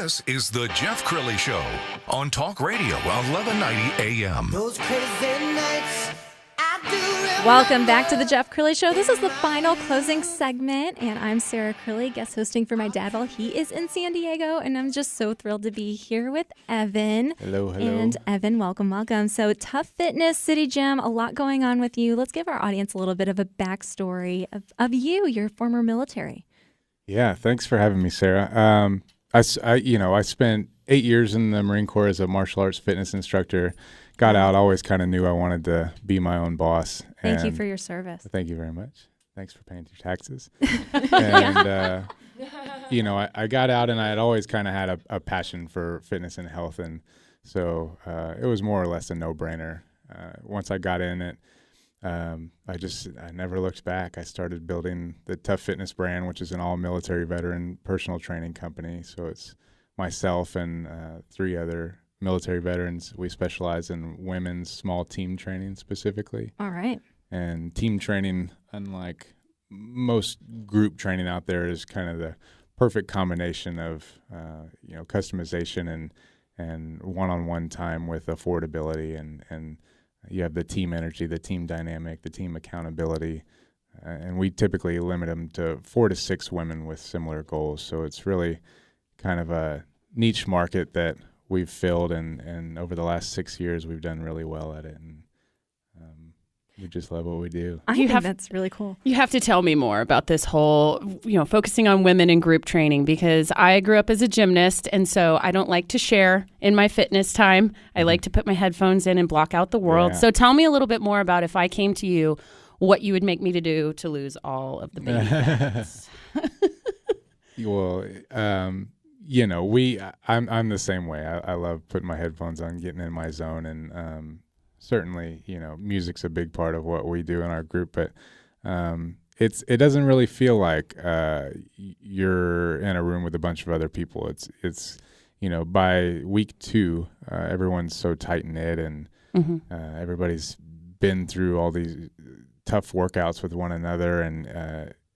This is the Jeff Crilley Show on Talk Radio 1190 AM. Those crazy nights I do remember. Welcome back to the Jeff Crilley Show. This is the final closing segment, and I'm Sarah Crilley, guest hosting for my dad while he is in San Diego, and I'm just so thrilled to be here with Evan. Hello. And Evan, welcome. So Tough Fitness, City Gym, a lot going on with you. Let's give our audience a little bit of a backstory of you, your former military. Yeah, thanks for having me, Sarah. I spent 8 years in the Marine Corps as a martial arts fitness instructor. Got out, always kind of knew I wanted to be my own boss. Thank you for your service. Thank you very much. Thanks for paying your taxes. And, I got out and I had always kind of had a passion for fitness and health. And so it was more or less a no-brainer. Once I got in it, I never looked back. I started building the Tough Fitness brand, which is an all-military veteran personal training company. So it's myself and 3 other military veterans. We specialize in women's small team training specifically. All right. And team training, unlike most group training out there, is kind of the perfect combination of customization and one-on-one time with affordability and you have the team energy, the team dynamic, the team accountability, and we typically limit them to 4 to 6 women with similar goals. So it's really kind of a niche market that we've filled, and over the last 6 years, we've done really well at it, and we just love what we do. I think that's really cool. You have to tell me more about this whole, focusing on women in group training, because I grew up as a gymnast, and so I don't like to share in my fitness time. I like to put my headphones in and block out the world. Yeah. So tell me a little bit more about, if I came to you, what you would make me to do to lose all of the baby fats. Well, I'm the same way. I love putting my headphones on, getting in my zone, and certainly, music's a big part of what we do in our group, but it doesn't really feel like you're in a room with a bunch of other people. It's by week 2, everyone's so tight-knit, and everybody's been through all these tough workouts with one another, and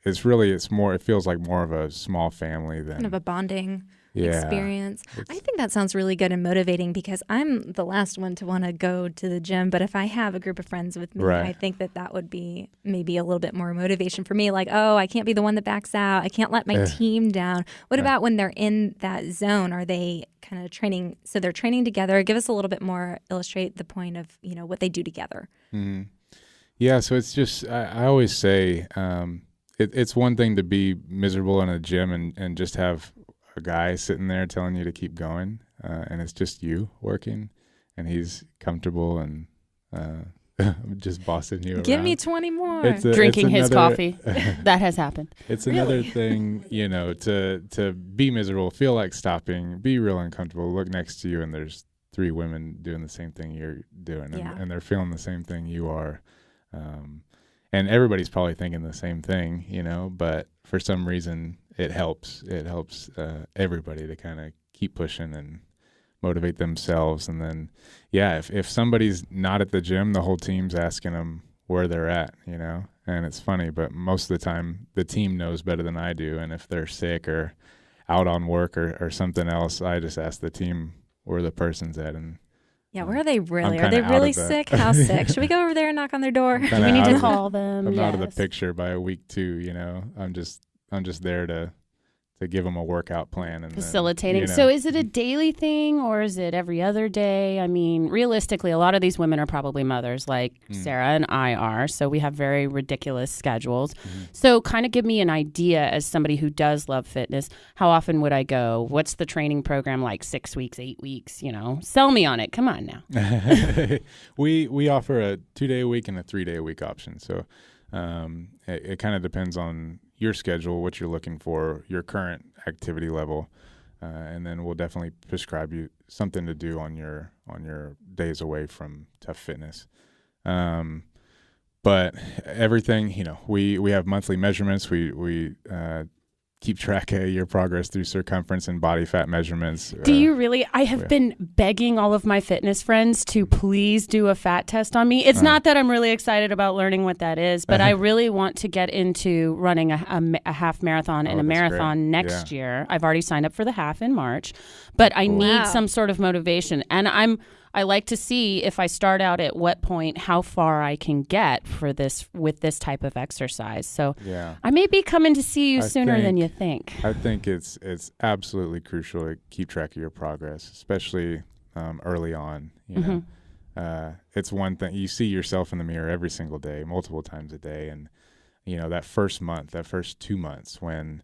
it feels like more of a small family than kind of a bonding experience. I think that sounds really good and motivating, because I'm the last one to want to go to the gym, but if I have a group of friends with me, right. I think that would be maybe a little bit more motivation for me. Like, oh, I can't be the one that backs out. I can't let my team down. What about when they're in that zone? Are they kind of training? So they're training together. Give us a little bit more, illustrate the point of, what they do together. Mm-hmm. Yeah, so it's just, I always say it's one thing to be miserable in a gym and just have a guy sitting there telling you to keep going, and it's just you working, and he's comfortable and just bossing you around. Give me 20 more. Drinking his coffee. That has happened. It's another thing, to be miserable, feel like stopping, be real uncomfortable, look next to you, and there's 3 women doing the same thing you're doing, and they're feeling the same thing you are. And everybody's probably thinking the same thing, but for some reason it helps. It helps everybody to kind of keep pushing and motivate themselves. And then, if somebody's not at the gym, the whole team's asking them where they're at, and it's funny, but most of the time the team knows better than I do. And if they're sick or out on work or something else, I just ask the team where the person's at, and where are they really? Are they really sick? How sick? Should we go over there and knock on their door? Do we need to call them? I'm out of the picture by week 2. I'm just there to give them a workout plan and facilitating. So is it a daily thing, or is it every other day? I mean, realistically, a lot of these women are probably mothers, like Sarah and I are. So we have very ridiculous schedules. So kind of give me an idea, as somebody who does love fitness, how often would I go? What's the training program like? 6 weeks, 8 weeks? Sell me on it. Come on now. We offer a 2-day a week and a 3-day a week option. So it kind of depends on your schedule, what you're looking for, your current activity level, and then we'll definitely prescribe you something to do on your days away from Tough Fitness. But everything, we have monthly measurements. We keep track of your progress through circumference and body fat measurements. Do you really? I have been begging all of my fitness friends to please do a fat test on me. It's not that I'm really excited about learning what that is, but I really want to get into running a half marathon and a marathon next year. I've already signed up for the half in March, but I need some sort of motivation. And I like to see if I start out at what point, how far I can get for this with this type of exercise. So I may be coming to see you sooner than you think. I think it's absolutely crucial to keep track of your progress, especially early on. You know, it's one thing you see yourself in the mirror every single day, multiple times a day, and you know that first month, that first 2 months when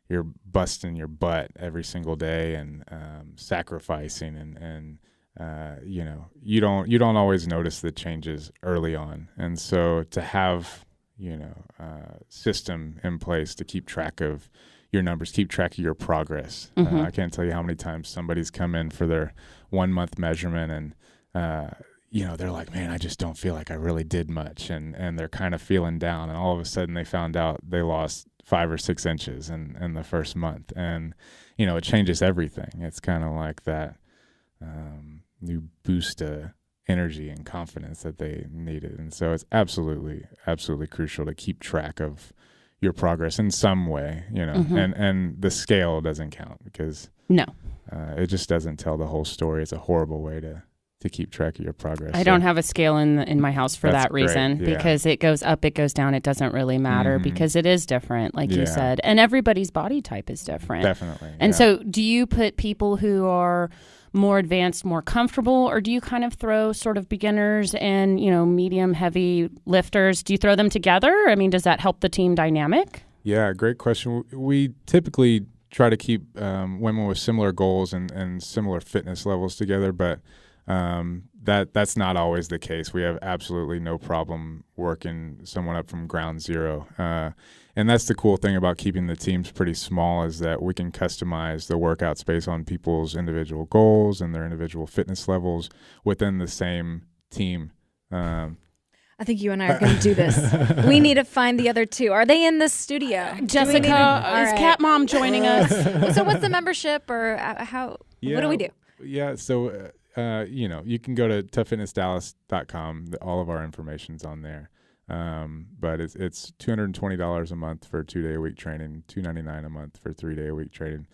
you're busting your butt every single day and sacrificing and you know, you don't always notice the changes early on, and so to have system in place to keep track of your numbers, keep track of your progress. I can't tell you how many times somebody's come in for their 1 month measurement and they're like, man, I just don't feel like I really did much, and they're kind of feeling down, and all of a sudden they found out they lost 5 or 6 inches in the first month, and it changes everything. It's kind of like that new boost of energy and confidence that they needed. And so it's absolutely crucial to keep track of your progress in some way, and the scale doesn't count because it just doesn't tell the whole story. It's a horrible way to keep track of your progress. I don't have a scale in my house for that reason, because it goes up, it goes down. It doesn't really matter because it is different, like you said, and everybody's body type is different. Definitely. And so do you put people who are more advanced, more comfortable, or do you kind of throw sort of beginners and, medium, heavy lifters? Do you throw them together? I mean, does that help the team dynamic? Yeah, great question. We typically try to keep women with similar goals and similar fitness levels together, but that's not always the case. We have absolutely no problem working someone up from ground zero. And that's the cool thing about keeping the teams pretty small, is that we can customize the workouts based on people's individual goals and their individual fitness levels within the same team. I think you and I are going to do this. We need to find the other two. Are they in the studio? Jessica, is Cat Mom joining us? So what's the membership, or how? What do we do? Yeah, so you can go to toughfitnessdallas.com. All of our information's on there. But it's $220 a month for 2-day-a-week training, $299 a month for 3-day-a-week training.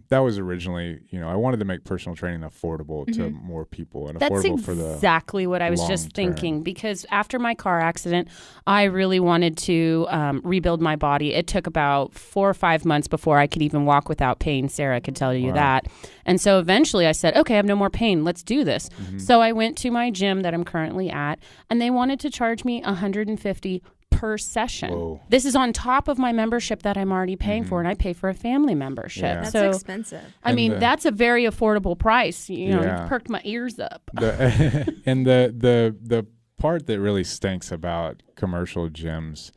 That was originally, I wanted to make personal training affordable to more people and affordable for the That's exactly what I was just thinking, because after my car accident, I really wanted to rebuild my body. It took about 4 or 5 months before I could even walk without pain. Sarah could tell you that. And so eventually I said, okay, I have no more pain. Let's do this. So I went to my gym that I'm currently at, and they wanted to charge me $150 per session. Whoa. This is on top of my membership that I'm already paying for, and I pay for a family membership. Yeah. That's expensive. I mean, that's a very affordable price. You perked my ears up. And the part that really stinks about commercial gyms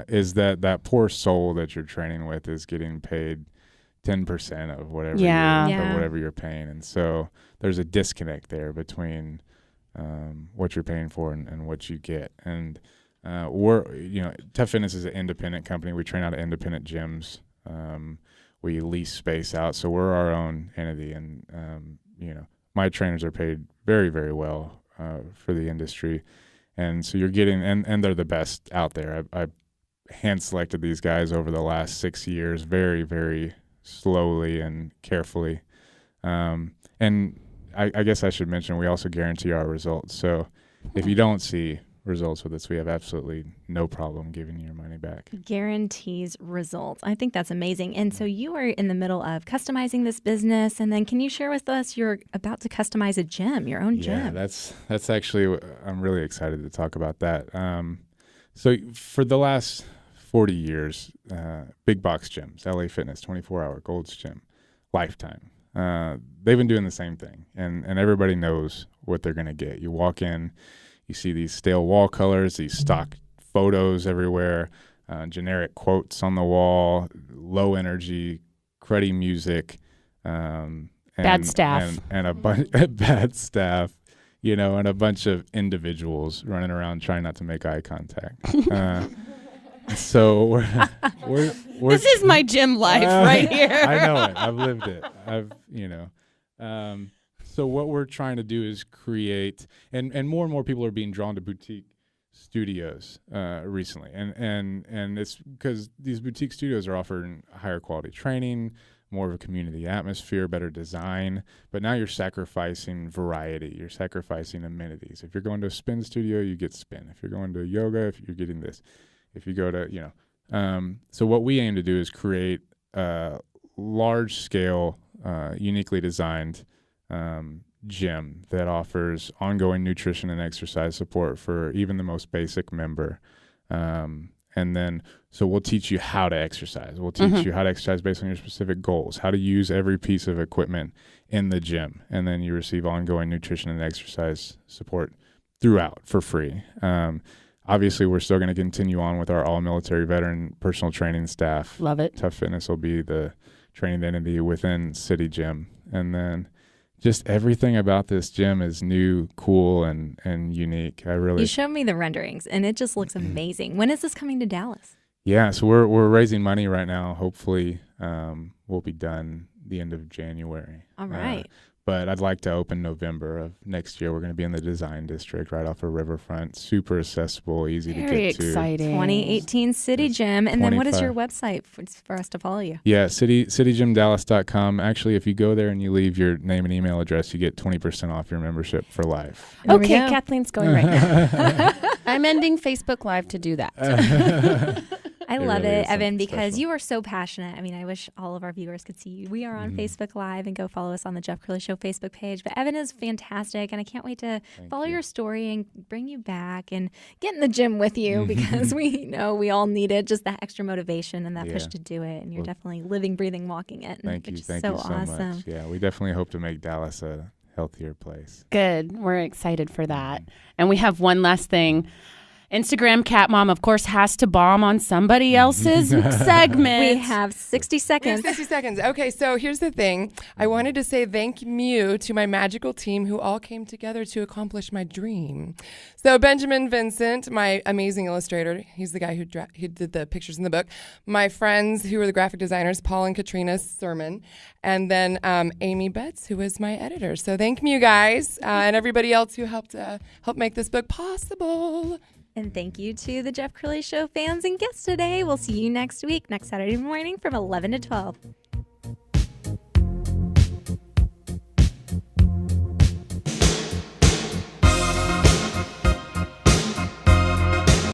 is that poor soul that you're training with is getting paid 10% of whatever whatever you're paying, and so there's a disconnect there between what you're paying for and what you get. And Tough Fitness is an independent company. We train out of independent gyms. We lease space out, so we're our own entity. And my trainers are paid very, very well for the industry, and so you're getting and they're the best out there. I hand selected these guys over the last 6 years, very, very slowly and carefully. And I guess I should mention we also guarantee our results. So if you don't see results with us, we have absolutely no problem giving you your money back. Guarantees results. I think that's amazing. And so you are in the middle of customizing this business, and then can you share with us, you're about to customize a gym, your own gym? Yeah, that's actually, I'm really excited to talk about that. So for the last 40 years, big box gyms, LA Fitness, 24-hour, Gold's Gym, Lifetime, they've been doing the same thing, and everybody knows what they're going to get. You walk in, you see these stale wall colors, these stock photos everywhere, generic quotes on the wall, low energy, cruddy music, bad staff, and a bunch bad staff, and a bunch of individuals running around trying not to make eye contact. So we're this is my gym life right here. I know it. I've lived it. So what we're trying to do is create, and more people are being drawn to boutique studios recently, and it's because these boutique studios are offering higher quality training, more of a community atmosphere, better design, but now you're sacrificing variety. You're sacrificing amenities. If you're going to a spin studio, you get spin. If you're going to yoga, if you're getting this. If you go to, so what we aim to do is create a large-scale, uniquely designed gym that offers ongoing nutrition and exercise support for even the most basic member. And then, so we'll teach you how to exercise. We'll teach you how to exercise based on your specific goals, how to use every piece of equipment in the gym. And then you receive ongoing nutrition and exercise support throughout for free. Obviously, we're still going to continue on with our all-military veteran personal training staff. Love it. Tough Fitness will be the training entity within City Gym. And then just everything about this gym is new, cool, and unique. You showed me the renderings, and it just looks amazing. When is this coming to Dallas? Yeah, so we're raising money right now. Hopefully, we'll be done the end of January. All right. But I'd like to open November of next year. We're going to be in the Design District right off of Riverfront. Super accessible, easy to get to. Very exciting. 2018 City Gym. And then what is your website for us to follow you? Yeah, citygymdallas.com. Actually, if you go there and you leave your name and email address, you get 20% off your membership for life. Okay, Kathleen's going right now. I'm ending Facebook Live to do that. I love it, Evan, because you are so passionate. I mean, I wish all of our viewers could see you. We are on Facebook Live, and go follow us on the Jeff Crilley Show Facebook page. But Evan is fantastic, and I can't wait to follow your story and bring you back and get in the gym with you, because we know we all need it, just that extra motivation and that push to do it. And you're definitely living, breathing, walking it. Thank you so awesome. much. Yeah, we definitely hope to make Dallas a healthier place. Good. We're excited for that. And we have one last thing. Instagram Cat Mom, of course, has to bomb on somebody else's segment. We have 60 seconds. 60 seconds. Okay, so here's the thing. I wanted to say thank you to my magical team who all came together to accomplish my dream. So Benjamin Vincent, my amazing illustrator, he's the guy who did the pictures in the book. My friends who were the graphic designers, Paul and Katrina Sermon, and then Amy Betts, who was my editor. So thank you guys and everybody else who helped make this book possible. And thank you to the Jeff Crilley Show fans and guests today. We'll see you next week, next Saturday morning from 11 to 12.